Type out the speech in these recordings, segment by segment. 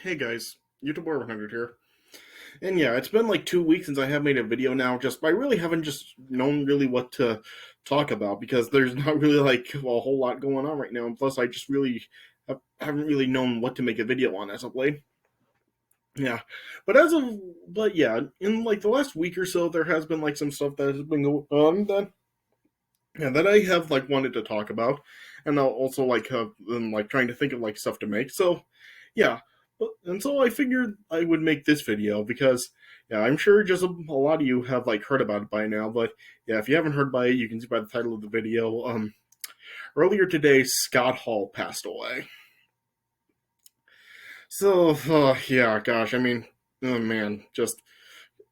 Hey guys, YouTube 100 here. And yeah, it's been like 2 weeks since I have made a video now, I really haven't just known really what to talk about because there's not really like a whole lot going on right now. And plus, I just really haven't really known what to make a video on as of late. Yeah, but yeah, in like the last week or so, there has been like some stuff that has been going on that I have like wanted to talk about, and I'll also like have been like trying to think of like stuff to make. So, yeah, and so I figured I would make this video because yeah, I'm sure just a lot of you have like heard about it by now. But yeah, if you haven't heard by it, you can see by the title of the video. Earlier today, Scott Hall passed away. So, yeah, gosh, I mean, oh man, just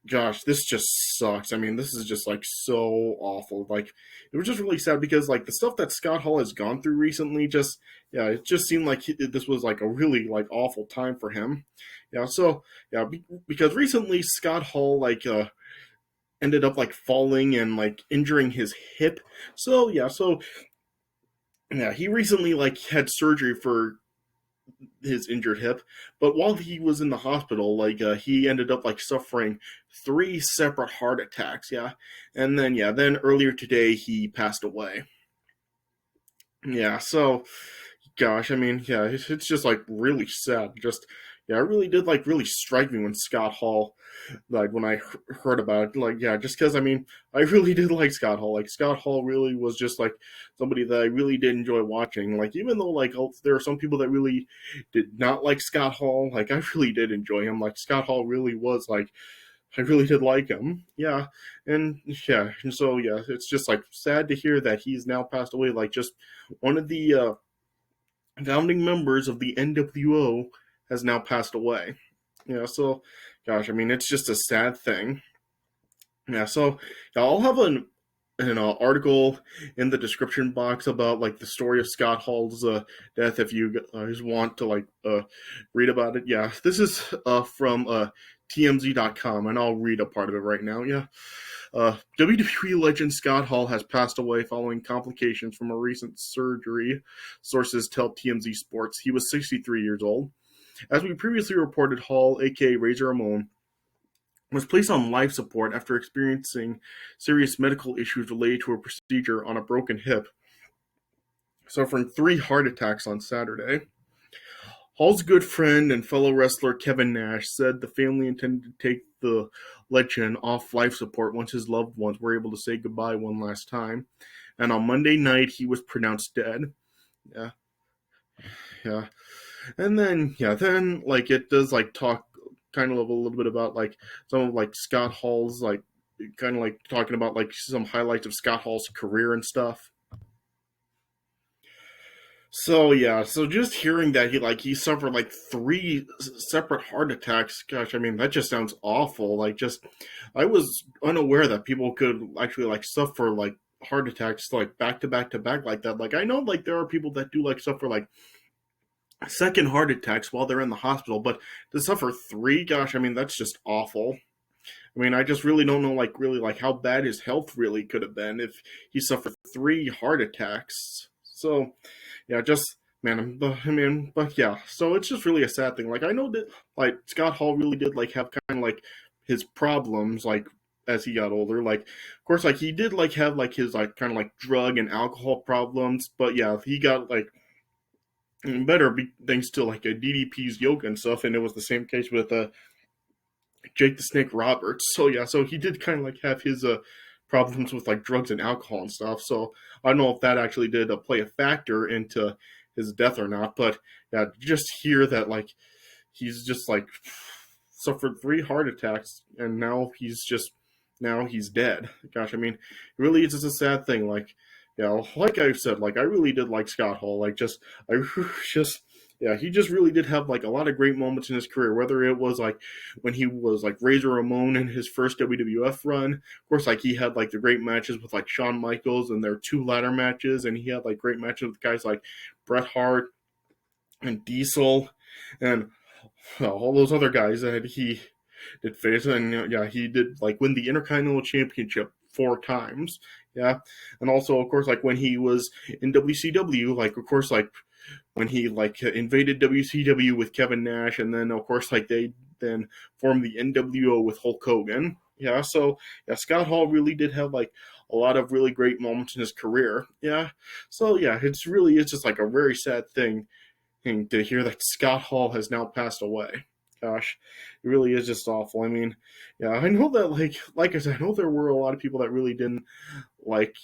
gosh, this just sucks. I mean, this is just like so awful. Like, it was just really sad because like the stuff that Scott Hall has gone through recently, just yeah, it just seemed like this was like a really like awful time for him. Yeah, so yeah, because recently Scott Hall ended up like falling and like injuring his hip. So he recently like had surgery for his injured hip. But while he was in the hospital, he ended up like suffering three separate heart attacks. Yeah, and then earlier today he passed away. Yeah, so gosh, I mean, yeah, it's just like really sad. Just yeah, it really did like really strike me when Scott Hall, like when I heard about it. Like yeah, just because I mean, I really did like Scott Hall. Like Scott Hall really was just like somebody that I really did enjoy watching. Like even though there are some people that really did not like Scott Hall, like I really did enjoy him. Like Scott Hall really was like I really did like him. Yeah. And so yeah, it's just like sad to hear that he's now passed away. Like just one of the founding members of the NWO has now passed away. Yeah, so gosh, I mean it's just a sad thing. Yeah, so yeah, I'll have an article in the description box about like the story of Scott Hall's death if you guys want to read about it. Yeah, this is from TMZ.com, and I'll read a part of it right now. Yeah. WWE legend Scott Hall has passed away following complications from a recent surgery, sources tell TMZ Sports. He was 63 years old. As we previously reported, Hall, aka Razor Ramon, was placed on life support after experiencing serious medical issues related to a procedure on a broken hip, suffering three heart attacks on Saturday. Hall's good friend and fellow wrestler Kevin Nash said the family intended to take the legend off life support once his loved ones were able to say goodbye one last time. And on Monday night, he was pronounced dead. Yeah, yeah. And then like it does like talk kind of a little bit about like some of like Scott Hall's like kind of like talking about like some highlights of Scott Hall's career and stuff. So yeah, so just hearing that he suffered like three separate heart attacks, gosh, I mean that just sounds awful. Like just I was unaware that people could actually like suffer like heart attacks like back to back to back like that. Like I know like there are people that do like suffer like second heart attacks while they're in the hospital, but to suffer three, gosh, I mean that's just awful. I mean, I just really don't know, like, really, like, how bad his health really could have been if he suffered three heart attacks. So, yeah, just man, but yeah. So it's just really a sad thing. Like, I know that like Scott Hall really did like have kind of like his problems like as he got older. Like, of course, like he did like have like his like kind of like drug and alcohol problems. But yeah, he got like better thanks to like a DDP's yoga and stuff. And it was the same case with Jake the Snake Roberts. So yeah, so he did kind of like have his problems with like drugs and alcohol and stuff. So I don't know if that actually did play a factor into his death or not. But yeah, just hear that like he's just like suffered three heart attacks and now he's dead. Gosh, I mean, it really is just a sad thing. Like yeah, like I said, like I really did like Scott Hall. Like just I just yeah, he just really did have like a lot of great moments in his career. Whether it was like when he was like Razor Ramon in his first WWF run, of course, like he had like the great matches with like Shawn Michaels and their two ladder matches, and he had like great matches with guys like Bret Hart and Diesel and all those other guys that he did face. And yeah, he did like win the Intercontinental Championship 4 times. Yeah, and also of course like when he was in WCW, like of course like when he like invaded WCW with Kevin Nash, and then of course like they then formed the NWO with Hulk Hogan. Yeah, so yeah, Scott Hall really did have like a lot of really great moments in his career. Yeah, so yeah, it's just like a very sad thing to hear that Scott Hall has now passed away. Gosh, it really is just awful. I mean, yeah, I know that like I said, I know there were a lot of people that really didn't like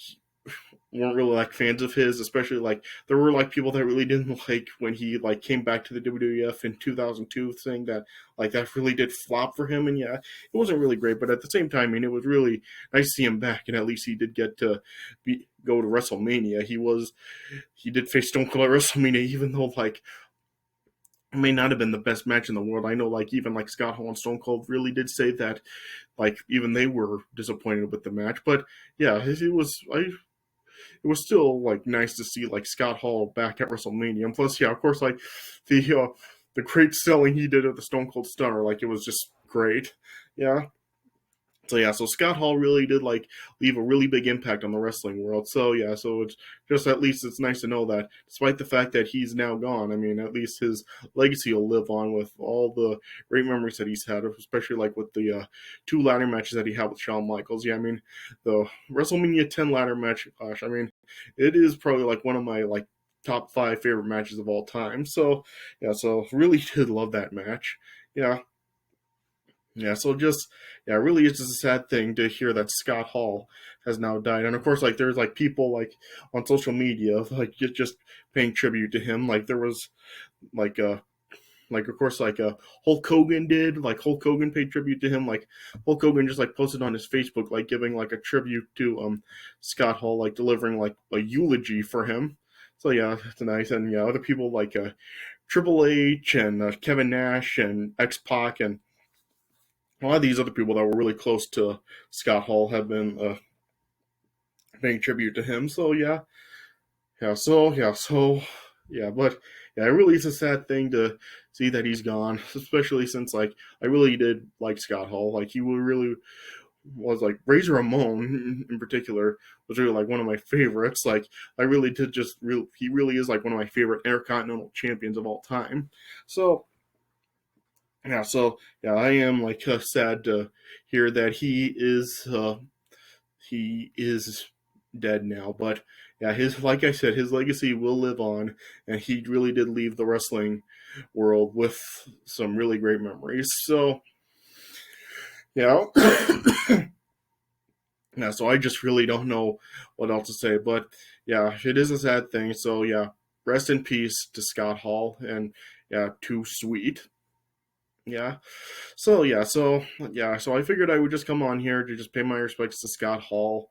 weren't really like fans of his, especially like there were like people that really didn't like when he like came back to the WWF in 2002, saying that like that really did flop for him, and yeah, it wasn't really great. But at the same time, I mean, it was really nice to see him back, and at least he did get to go to WrestleMania. He did face Stone Cold at WrestleMania, even though like it may not have been the best match in the world. I know, like even like Scott Hall and Stone Cold really did say that, like even they were disappointed with the match. But yeah, it was still like nice to see like Scott Hall back at WrestleMania. And plus, yeah, of course, like the great selling he did at the Stone Cold Stunner, like it was just great. Yeah, so yeah, so Scott Hall really did like leave a really big impact on the wrestling world. So yeah, so it's just at least it's nice to know that despite the fact that he's now gone, I mean, at least his legacy will live on with all the great memories that he's had, especially like with the two ladder matches that he had with Shawn Michaels. Yeah, I mean, the WrestleMania 10 ladder match, gosh, I mean, it is probably like one of my like top five favorite matches of all time. So yeah, so really did love that match. Yeah, yeah, so just yeah, it really is just a sad thing to hear that Scott Hall has now died, and of course, like there's like people like on social media like just paying tribute to him. Like there was like like of course Hulk Hogan did like Hulk Hogan paid tribute to him. Like Hulk Hogan just like posted on his Facebook like giving like a tribute to Scott Hall, like delivering like a eulogy for him. So yeah, that's nice, and yeah, other people like Triple H and Kevin Nash and X Pac and a lot of these other people that were really close to Scott Hall have been paying tribute to him. So yeah, but yeah, it really is a sad thing to see that he's gone, especially since like I really did like Scott Hall. Like he really was like Razor Ramon in particular was really like one of my favorites. Like I really did just real he really is like one of my favorite Intercontinental champions of all time. So yeah, I am like sad to hear that he is dead now. But yeah, his like I said, his legacy will live on, and he really did leave the wrestling world with some really great memories. So yeah, yeah. So I just really don't know what else to say. But yeah, it is a sad thing. So yeah, rest in peace to Scott Hall, and yeah, too sweet. Yeah. So I figured I would just come on here to just pay my respects to Scott Hall,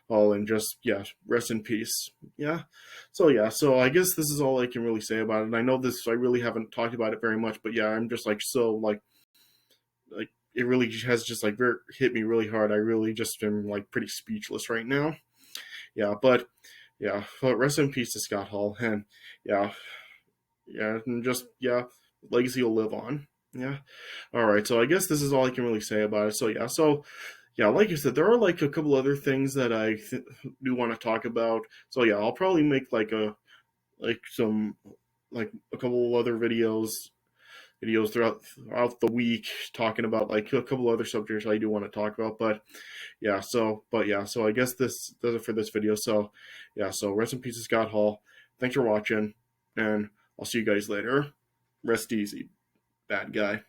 and just yeah, rest in peace. Yeah. So I guess this is all I can really say about it. And I know this I really haven't talked about it very much, but yeah, I'm just like so like it really has just like hit me really hard. I really just am like pretty speechless right now. Yeah, but rest in peace to Scott Hall, and yeah, and just yeah, legacy will live on. Yeah. All right. So I guess this is all I can really say about it. So yeah, like I said, there are like a couple other things that do want to talk about. So yeah, I'll probably make like some like a couple other videos throughout the week talking about like a couple other subjects I do want to talk about. So I guess this does it for this video. So yeah, so rest in peace, Scott Hall. Thanks for watching, and I'll see you guys later. Rest easy, bad guy.